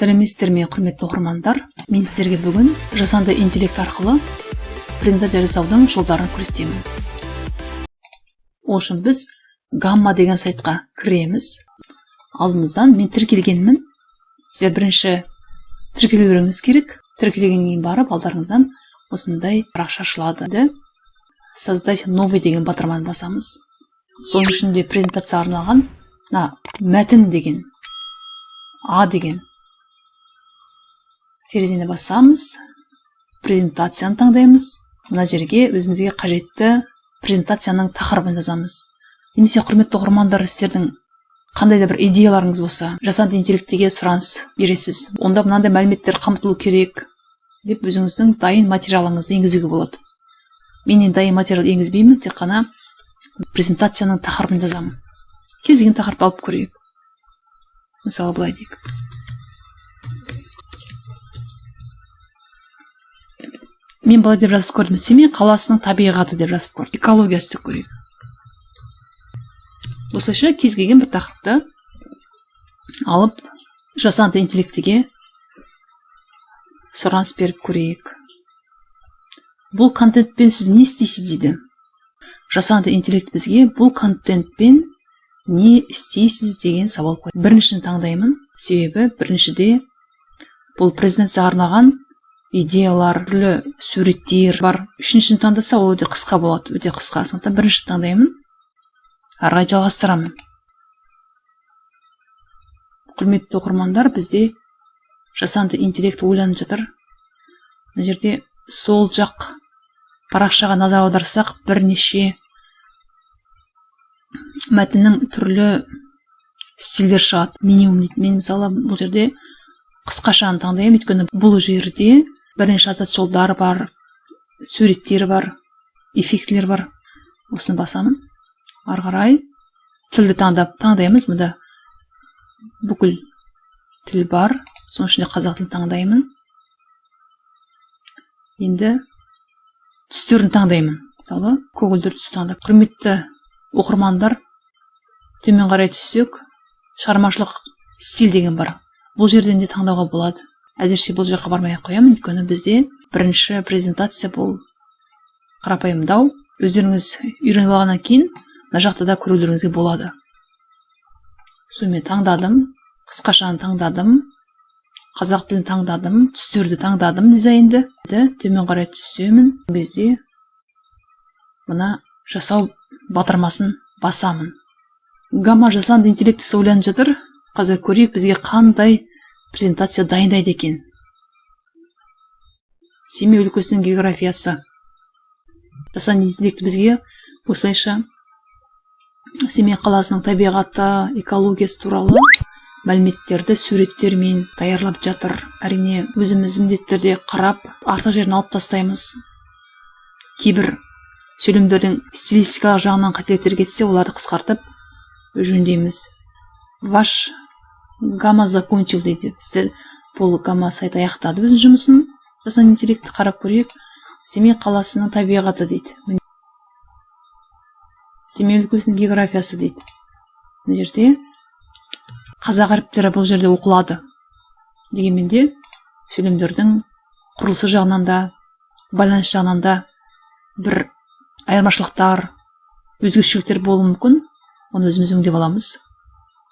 Сәлеметсіздер ме, құрметті оқырмандар. Мен сіздерге бүгін жасанды интеллект арқылы презентация жасаудың жолдарын көрсетемін. Ол үшін біз Gamma деген сайтқа кіреміз. Алдымыздан мен тіркелгенмін. Сіздер бірінші тіркелулеріңіз керек. Тіркелгеннен кейін барып алдарыңыздан осындай парақша ашылады. Создать новый деген батырманы басамыз. Соның ішінде презентацияға арналған мәтін деген А деген терезені басамыз. Презентацияны таңдаймыз. Мына жерге өзімізге қажетті презентацияның тақырыбын жазамыз. Немесе құрметті оқырмандар, сіздердің қандай да бір идеяларыңыз болса, жасанды интеллектіге сұраныс бересіз. Онда мынандай мәліметтер қамтылу керек деп өзіңіздің дайын материалыңызды енгізуге болады. Мен дайын материал енгізбеймін, тек қана презентацияның тақырыбын жазамын. Кез келген тақырып алып көрейік. Мысалы былай дейік. Мен былай деп жазып көрдім. Семей қаласының табиғаты деп жазып көрдім. Экологиясы деп көрейік. Осылайша кез келген бір тақырыпты алып жасанды интеллектіге сұраныс беріп көрейік. Бұл контентпен сіз не істейсіз дейді. Жасанды интеллект бізге бұл контентпен не істейсіз деген сауал қойды. Біріншіні таңдаймын, себебі біріншіде бұл презентацияға арналған идеялар, түрлі суреттер бар. Үшіншіні таңдаса ол өте қысқа болады, өте қысқа. Сондықтан бірінші таңдаймын, ары қарай жалғастырамын. Құрметті оқырмандар, бізде жасанды интеллект ойланып жатыр. Мына жерде сол жақ парақшаға назар аударсақ, бірнеше мәтіннің түрлі стильдер шығады. Минимум дейді. Мен мысалы бұл жерде қысқашаны таңдаймын, өйткені бұл жерде бірінші азат жолдар бар, суреттер бар, эффектілер бар. Осыны басамын. Ары қарай тілді таңдаймыз. Мұнда бүкіл тіл бар. Соның ішінде қазақ тілін таңдаймын. Енді түстерін таңдаймын. Мысалы, көгілдір түс таңдап. Құрметті оқырмандар, төмен қарай түссек, шығармашылық стиль деген бар. Бұл жерден де таңдауға болады. Әзірше бұл жаққа бармай қоямын, өйткені бізде бірінші презентация бұл қарапайымдау. Өздеріңіз үйреніп алғаннан кейін мына жақта да көрулеріңізге болады. Сонымен таңдадым, қысқашаны таңдадым, қазақ тілін таңдадым, түстерді таңдадым, дизайнды. Төмен қарай түсемін. Бұл кезде мына жасау батырмасын басамын. Gamma жасанды интеллектісі ойланып жатыр. Қазір көрейік бізге қандай презентация дайындайды екен. Семей өлкесінің географиясы. Жасанды интеллект бізге осылайша Семей қаласының табиғаты, экологиясы туралы мәліметтерді суреттермен даярлап жатыр. Әрине өзіміз міндетті түрде қарап, артық жерін алып тастаймыз. Кейбір сөйлемдердің стилистикалық жағынан қателіктер кетсе, оларды қысқартып жөндейміз. Ваш Gamma закончил дейді. Бізде бұл Gamma сайт аяқтады өзінің жұмысын. Жасанды интеллектті қарап көрейік. Семей қаласының табиғаты дейді. Семей өлкесінің географиясы дейді. Мына жерде қазақ әріптері бұл жерде оқылады. Дегенмен де сөйлемдердің құрылысы жағынан да, байланыс жағынан да бір айырмашылықтар, өзгешеліктер болуы мүмкін. Оны өзіміз өңдеп аламыз.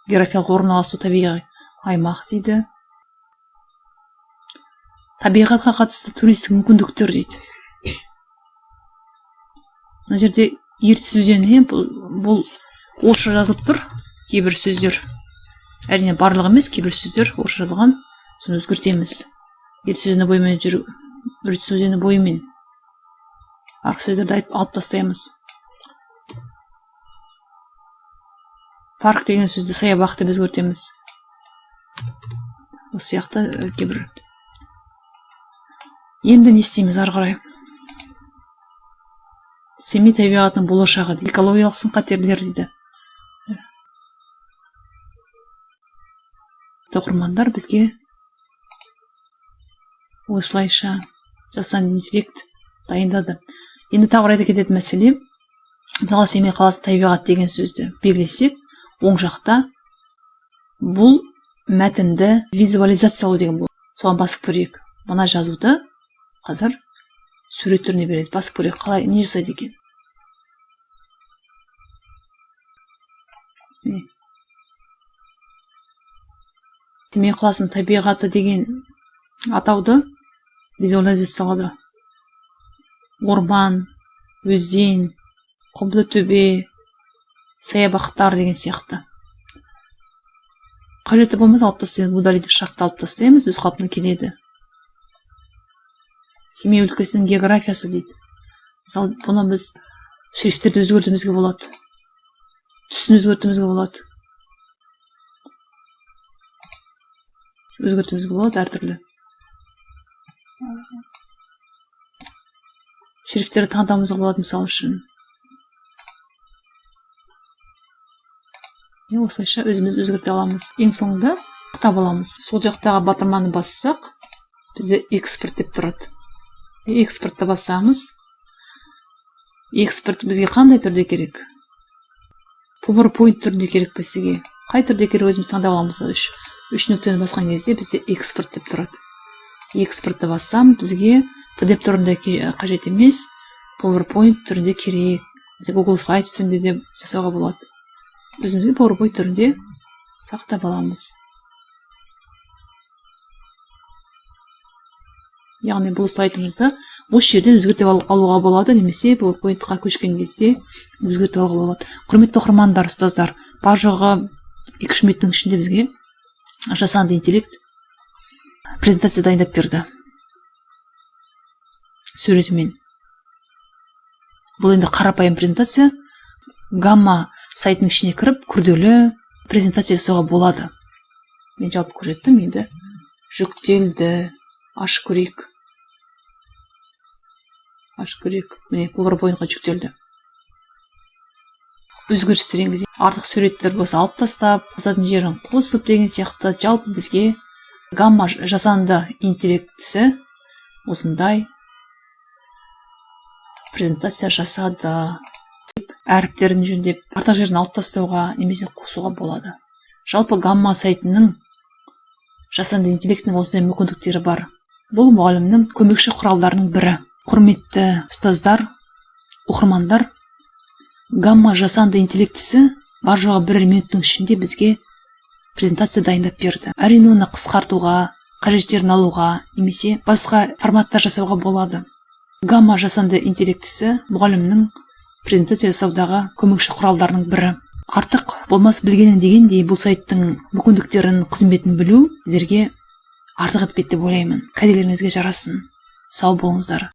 Географиялық орналасу табиғи аймақ дейді. Табиғатқа қатысты туристік мүмкіндіктер дейді. Мына жерде Ертіс өзені, бұл орысша жазылып тұр. Кейбір сөздер, әрине барлығы емес, кейбір сөздер орысша жазылған. Соны өзгертеміз. Ертіс өзені бойымен жүру, Ертіс өзені бойымен. Арғы сөздерді алып тастаймыз. Парк деген сөзді саябақ деп өзгертеміз. Осы сияқты кейбір. Енді не істейміз ары қарай? Семей табиғатының болашағы дейді. Экологиялық сын-қатерлер дейді. Оқырмандар, бізге осылайша жасанды интеллект дайындады. Енді тағы айта кететін мәселе, мысалы Семей қаласы табиғат деген сөзді белгілесек, оң жақта бұл мәтінді визуализациялау деген бұл. Соған басып көрейік. Мына жазуды қазір сурет түріне береді. Басып көрейік, қалай не жасайды екен. Семей қаласының табиғаты деген атауды визуализациялады. Орман, өзен, құмды төбе, саябақтар деген сияқты. Қажеті болмаса алып тастаймыз, удалить шақты алып тастаймыз, өз қалпына келеді. Семей өлкесінің географиясы дейді. Мысалы, бұны біз шрифттерді өзгертуімізге болады. Түсін өзгертуімізге болады. Өзгертуімізге болады әртүрлі. Шрифттерді таңдауымызға болады, мысалы үшін. Осылайша өзіміз өзгерте аламыз. Ең соңында кітап аламыз. Сол жақтағы батырманы бассақ, бізде экспорт деп тұрады. Экспортты басамыз. Экспорт бізге қандай түрде керек? PowerPoint түрде керек пе сізге? Қай түрде керек өзіміз таңдап аламыз. Үш нүктені басқан кезде бізде экспорт деп тұрады. Экспортты бассам, бізге PDF түрінде қажет емес, PowerPoint түрінде керек. Google Slides түрінде де жасауға болады. Өзімізге PowerPoint түрінде сақтап аламыз. Яғни бұл слайдымызды осы жерден өзгертіп алуға болады, немесе PowerPoint-қа көшкен кезде өзгертіп алуға болады. Құрметті оқырмандар, ұстаздар, бар жоғы 2-3 минуттың ішінде бізге жасанды интеллект презентация дайындап берді. Суретімен. Бұл енді қарапайым презентация. Гамма сайтының ішіне кіріп, күрделі презентация жасауға болады. Мен жалпы көрсеттім, енді жүктелді. Ашып көрейік. Міне, PowerPoint-ға жүктелді. Өзгерістер енгізейік. Артық суреттер болса алып тастап, қосатын жерін қосып деген сияқты. Жалпы бізге гамма жасанды интеллектісі осындай презентация жасады. Әріптерін жөндеп, артық жерін алып тастауға немесе қосуға болады. Жалпы гамма сайтының жасанды интеллектінің осындай мүмкіндіктері бар. Бұл мұғалімнің көмекші құралдарының бірі. Құрметті ұстаздар, оқырмандар, гамма жасанды интеллектісі бар жоғы 1 минуттың ішінде бізге презентация дайындап берді. Әрине оны қысқартуға, қажеттерін алуға, немесе басқа форматта жасауға болады. Гамма жасанды интеллектісі мұғалімнің презентация жасаудағы көмекші құралдарының бірі. Артық болмас білгенің дегендей, бұл сайттың мүмкіндіктерін, қызметін білу сіздерге артық етпейді деп ойлаймын. Кәделеріңізге жарасын. Сау болыңыздар.